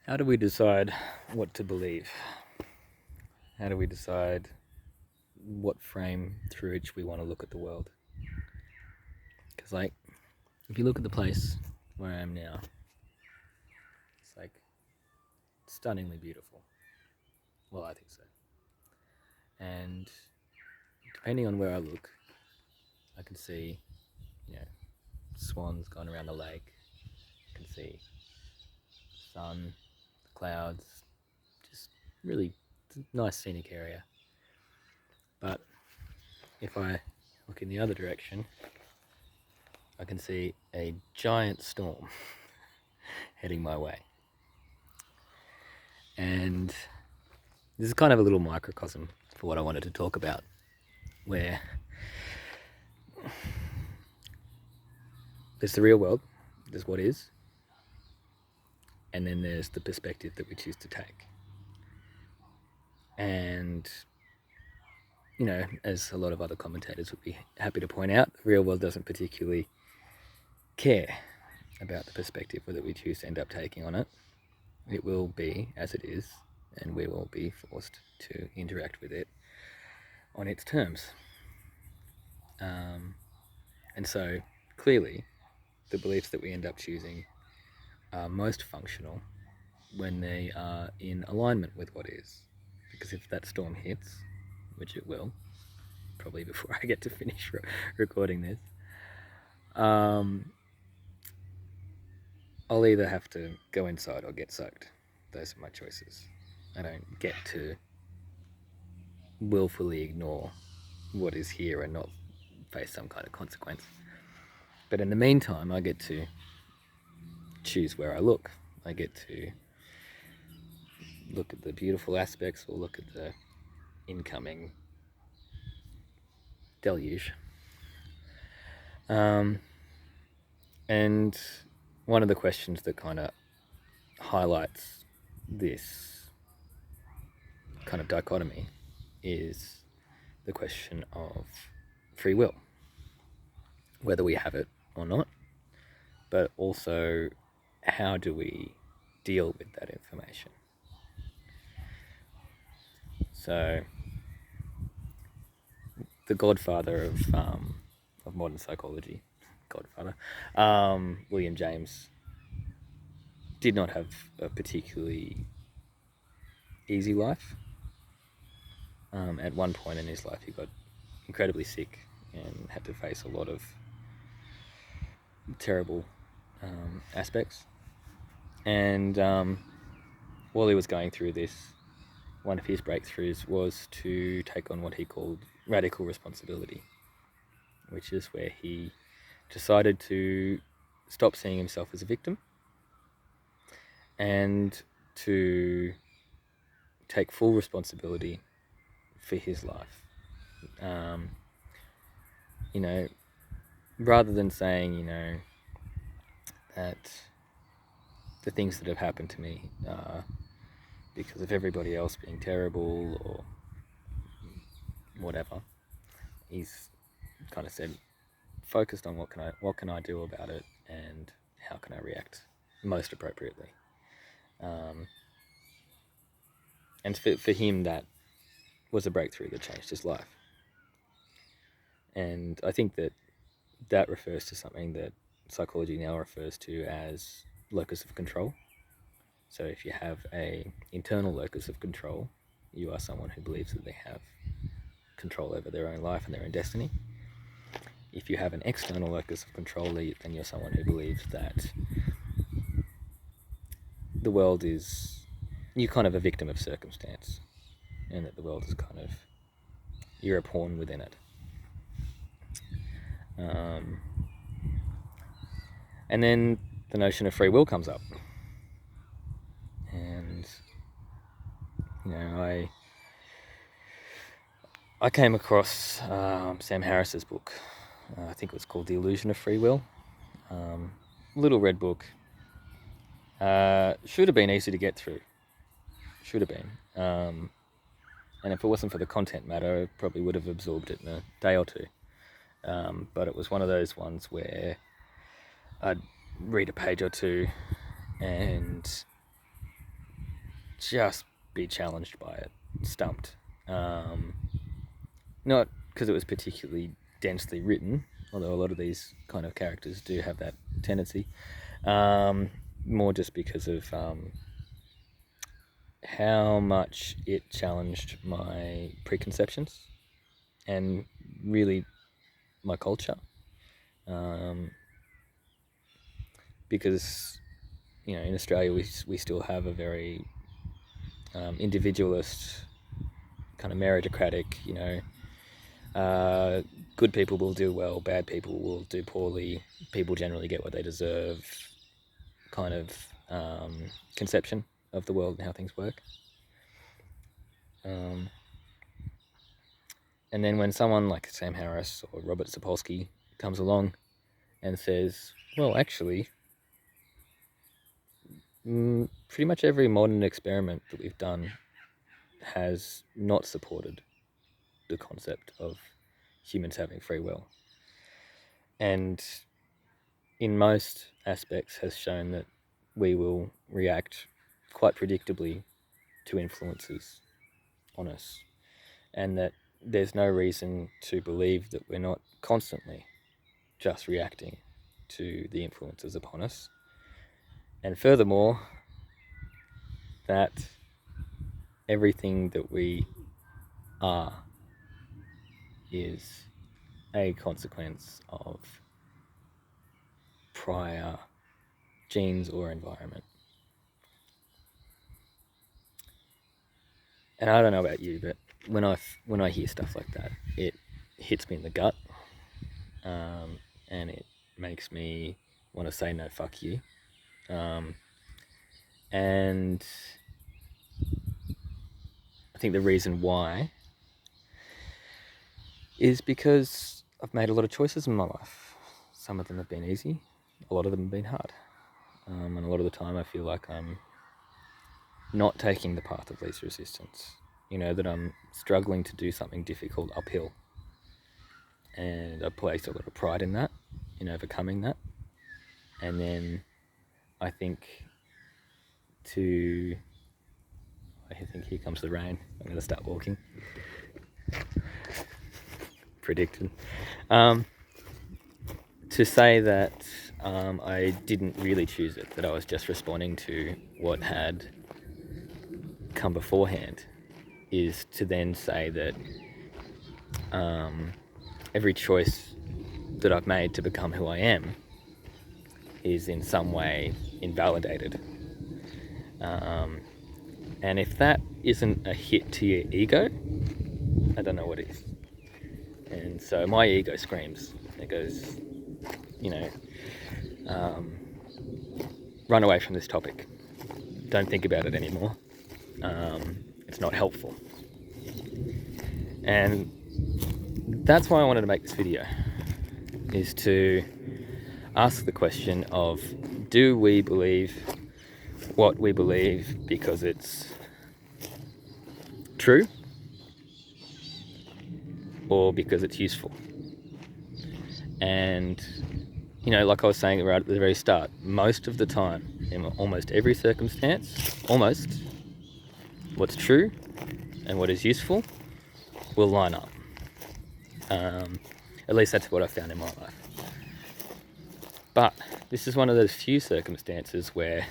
How do we decide what to believe? How do we decide what frame through which we want to look at the world? Because, if you look at the place where I am now, it's stunningly beautiful. Well, I think so. And depending on where I look, I can see, swans going around the lake. I can see the sun, the clouds, just really nice scenic area. But if I look in the other direction, I can see a giant storm heading my way. And this is kind of a little microcosm for what I wanted to talk about, where there's the real world, there's what is, and then there's the perspective that we choose to take. And, as a lot of other commentators would be happy to point out, the real world doesn't particularly care about the perspective that we choose to end up taking on it. It will be as it is, and we will be forced to interact with it on its terms. And so, clearly, the beliefs that we end up choosing are most functional when they are in alignment with what is. Because if that storm hits, which it will, probably before I get to finish recording this, I'll either have to go inside or get soaked. Those are my choices. I don't get to willfully ignore what is here and not face some kind of consequence. But in the meantime, I get to choose where I look. I get to look at the beautiful aspects or look at the incoming deluge. And one of the questions that kind of highlights this kind of dichotomy is the question of free will, whether we have it or not, but also how do we deal with that information. So, the godfather of modern psychology, William James, did not have a particularly easy life. At one point in his life, he got incredibly sick and had to face a lot of terrible aspects. And while he was going through this, one of his breakthroughs was to take on what he called radical responsibility, which is where he decided to stop seeing himself as a victim and to take full responsibility for his life. Rather than saying, that the things that have happened to me are because of everybody else being terrible or whatever, he's kind of said, focused on what can I do about it and how can I react most appropriately. And for him, that was a breakthrough that changed his life. And I think that refers to something that psychology now refers to as locus of control. So if you have a internal locus of control, you are someone who believes that they have control over their own life and their own destiny. If you have an external locus of control, then you're someone who believes that the world is, you're kind of a victim of circumstance, and that the world is kind of, you're a pawn within it. And then the notion of free will comes up. And, I came across Sam Harris's book. I think it was called The Illusion of Free Will. Little red book. Should have been easy to get through. Should have been. And if it wasn't for the content matter, I probably would have absorbed it in a day or two. But it was one of those ones where I'd read a page or two and just be challenged by it, stumped. Not because it was particularly densely written, although a lot of these kind of characters do have that tendency. More just because of how much it challenged my preconceptions and really my culture. Because, in Australia we still have a very individualist, kind of meritocratic, good people will do well, bad people will do poorly, people generally get what they deserve kind of conception of the world and how things work. And then when someone like Sam Harris or Robert Sapolsky comes along and says, well, actually, pretty much every modern experiment that we've done has not supported the concept of humans having free will, and in most aspects has shown that we will react quite predictably to influences on us, and that there's no reason to believe that we're not constantly just reacting to the influences upon us. And furthermore, that everything that we are is a consequence of prior genes or environment. And I don't know about you, but when I hear stuff like that, it hits me in the gut, and it makes me want to say no, fuck you. And I think the reason why is because I've made a lot of choices in my life. Some of them have been easy, a lot of them have been hard, and a lot of the time I feel like I'm not taking the path of least resistance, that I'm struggling to do something difficult uphill, and I place a lot of pride in that, in overcoming that. And then I think here comes the rain. I'm going to start walking. Predicted. To say that I didn't really choose it, that I was just responding to what had come beforehand, is to then say that every choice that I've made to become who I am is in some way invalidated. And if that isn't a hit to your ego, I don't know what is. And so my ego screams. It goes, run away from this topic. Don't think about it anymore. It's not helpful. And that's why I wanted to make this video, is to ask the question of, do we believe what we believe because it's true, or because it's useful? And like I was saying right at the very start, most of the time, in almost every circumstance, what's true and what is useful will line up. At least that's what I found in my life. But this is one of those few circumstances where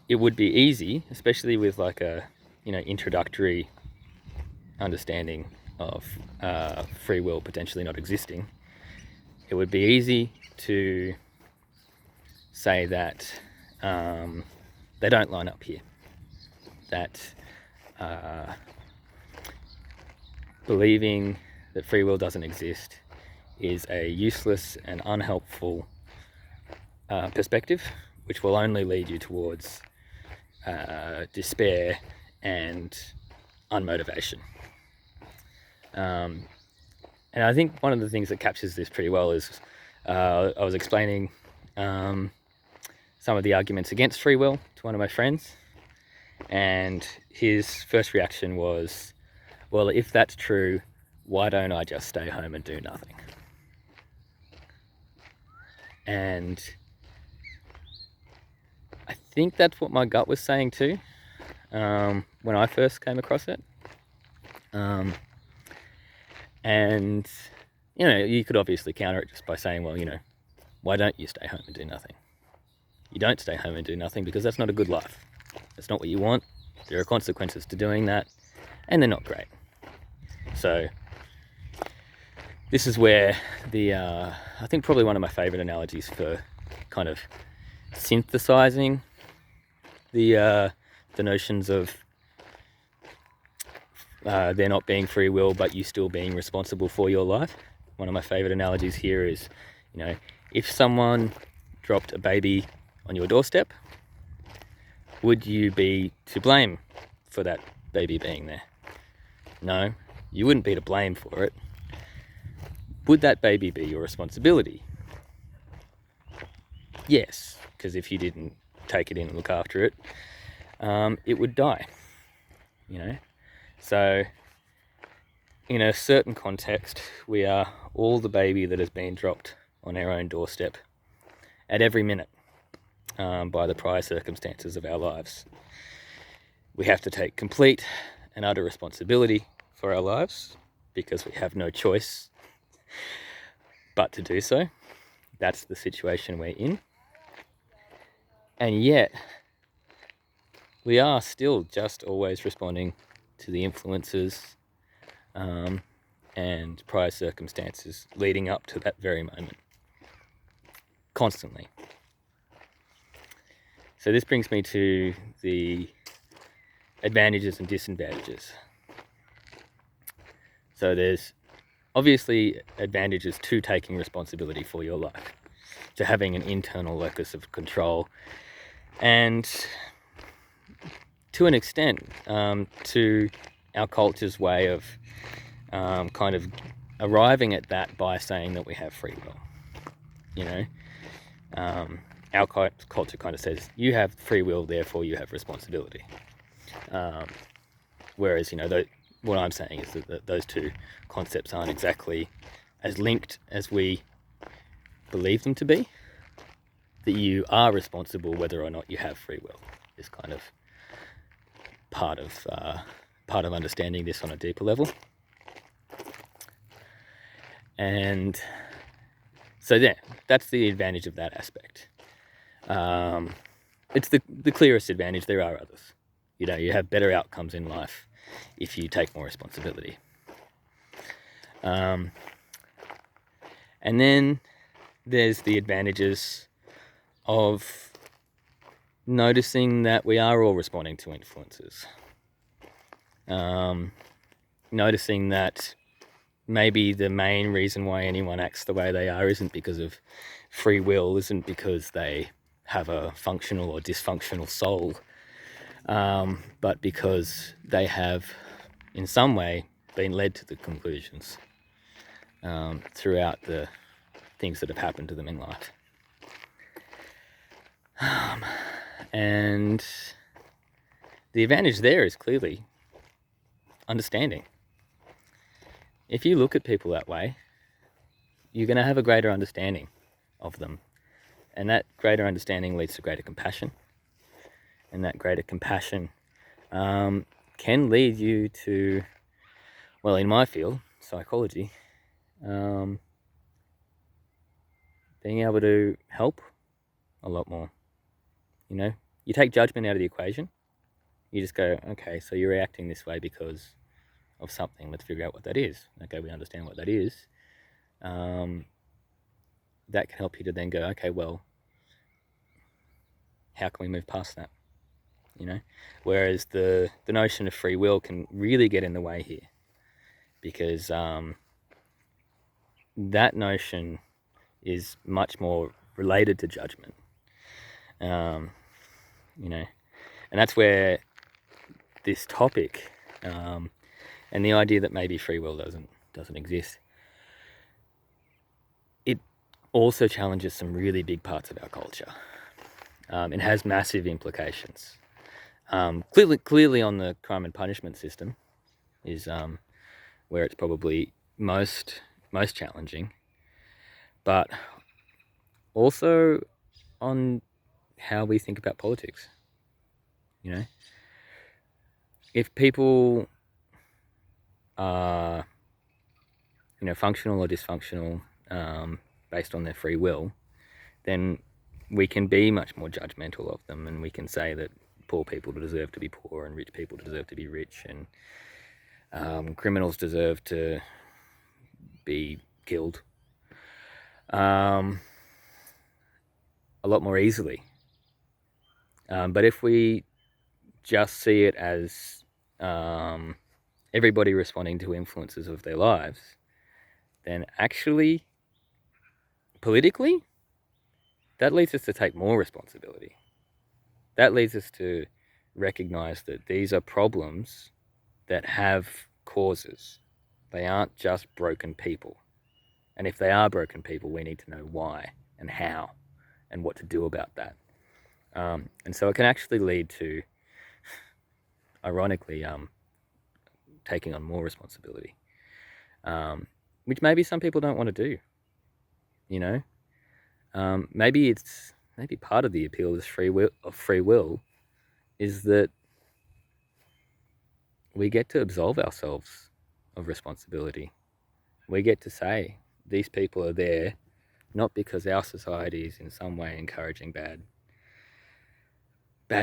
it would be easy, especially with like a introductory understanding of free will potentially not existing. It would be easy to say that they don't line up here, that believing that free will doesn't exist is a useless and unhelpful perspective, which will only lead you towards despair and unmotivation. And I think one of the things that captures this pretty well is I was explaining some of the arguments against free will to one of my friends, and his first reaction was, well, if that's true, why don't I just stay home and do nothing? And I think that's what my gut was saying too, when I first came across it. And, you could obviously counter it just by saying, well, why don't you stay home and do nothing? You don't stay home and do nothing because that's not a good life. That's not what you want. There are consequences to doing that, and they're not great. So this is where I think probably one of my favorite analogies for kind of synthesizing the notions of there not being free will, but you still being responsible for your life. One of my favorite analogies here is, if someone dropped a baby on your doorstep, would you be to blame for that baby being there? No, you wouldn't be to blame for it. Would that baby be your responsibility? Yes, because if you didn't take it in and look after it, it would die. So in a certain context, we are all the baby that has been dropped on our own doorstep at every minute by the prior circumstances of our lives. We have to take complete and utter responsibility for our lives because we have no choice but to do so. That's the situation we're in. And yet, we are still just always responding to the influences and prior circumstances leading up to that very moment. Constantly. So this brings me to the advantages and disadvantages. So there's obviously advantages to taking responsibility for your life, to having an internal locus of control, and to an extent, to our culture's way of kind of arriving at that by saying that we have free will. Our culture kind of says you have free will, therefore you have responsibility. Whereas, what I'm saying is that those two concepts aren't exactly as linked as we believe them to be. That you are responsible whether or not you have free will is kind of part of understanding this on a deeper level. And so that's the advantage of that aspect. It's the clearest advantage. There are others. You have better outcomes in life if you take more responsibility. And then there's the advantages of noticing that we are all responding to influences. Noticing that maybe the main reason why anyone acts the way they are isn't because of free will, isn't because they have a functional or dysfunctional soul, but because they have in some way been led to the conclusions throughout the things that have happened to them in life. And the advantage there is clearly understanding. If you look at people that way, you're going to have a greater understanding of them. And that greater understanding leads to greater compassion. And that greater compassion can lead you to, well, in my field, psychology, being able to help a lot more. You take judgment out of the equation. You just go, okay, so you're reacting this way because of something. Let's figure out what that is. Okay, we understand what that is. That can help you to then go, okay, well, how can we move past that? Whereas the notion of free will can really get in the way here, because that notion is much more related to judgment. And that's where this topic and the idea that maybe free will doesn't exist, it also challenges some really big parts of our culture. It has massive implications. Clearly on the crime and punishment system is where it's probably most challenging, but also on how we think about politics. You know, if people are, you know, functional or dysfunctional based on their free will, then we can be much more judgmental of them, and we can say that poor people deserve to be poor and rich people deserve to be rich, and criminals deserve to be killed a lot more easily. But if we just see it as everybody responding to influences of their lives, then actually, politically, that leads us to take more responsibility. That leads us to recognize that these are problems that have causes. They aren't just broken people. And if they are broken people, we need to know why and how and what to do about that. And so it can actually lead to, ironically, taking on more responsibility, which maybe some people don't want to do. You know, maybe part of the appeal of free will is that we get to absolve ourselves of responsibility. We get to say these people are there not because our society is in some way encouraging bad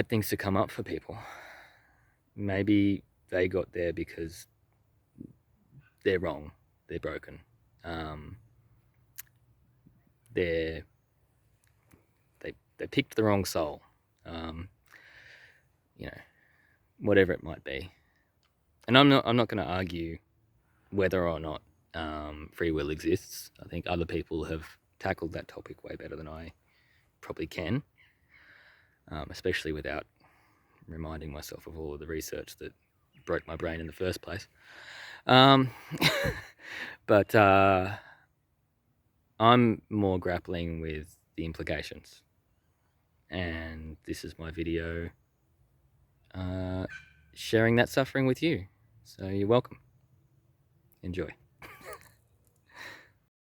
things to come up for people. Maybe they got there because they're wrong, they're broken, they picked the wrong soul, you know, whatever it might be. And I'm not going to argue whether or not free will exists. I think other people have tackled that topic way better than I probably can, especially without reminding myself of all of the research that broke my brain in the first place. But I'm more grappling with the implications, and this is my video sharing that suffering with you. So you're welcome. Enjoy.